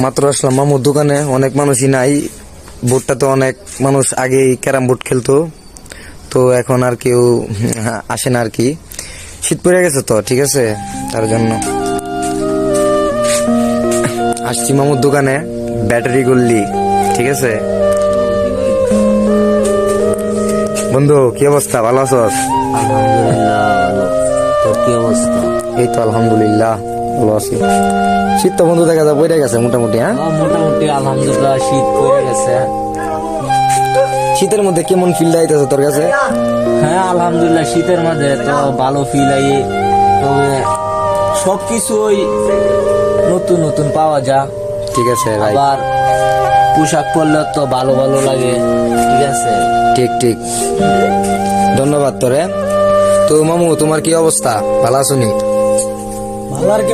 মাত্র আসলাম মামুর দোকানে, অনেক মানুষই নাই। বোর্ডটা তো অনেক মানুষ আগেই ক্যারাম বোর্ড খেলতো, তো এখন আর কেউ আসে না আর কি। শীত পড়ে গেছে তো, ঠিক আছে, তার জন্য আসছি মামুর দোকানে। ব্যাটারি গল্লি, ঠিক আছে। বন্ধু কি অবস্থা, ভালো আছো? আলহামদুলিল্লাহ ভালো। তোর কি অবস্থা? এই তো আলহামদুলিল্লাহ ভালো আছি। শীত তো বন্ধু দেখা যায় পড়ে গেছে মোটামুটি। হ্যাঁ, মোটামুটি আলহামদুলিল্লাহ শীত পড়ে গেছে। শীতের মধ্যে কেমন ফিল আইতেছে তোর কাছে? হ্যাঁ আলহামদুলিল্লাহ শীতের মাঝে তো ভালো ফিল আই, তবে সবকিছুই নতুন নতুন পাওয়া যায়। ঠিক আছে ভাই, আবার পোশাক পরলে তো ভালো ভালো লাগে, ঠিক আছে। ঠিক ঠিক, ধন্যবাদ তোরে। তো মামু তোমার কি অবস্থা, ভালো আছো নি? ভালো আর কি।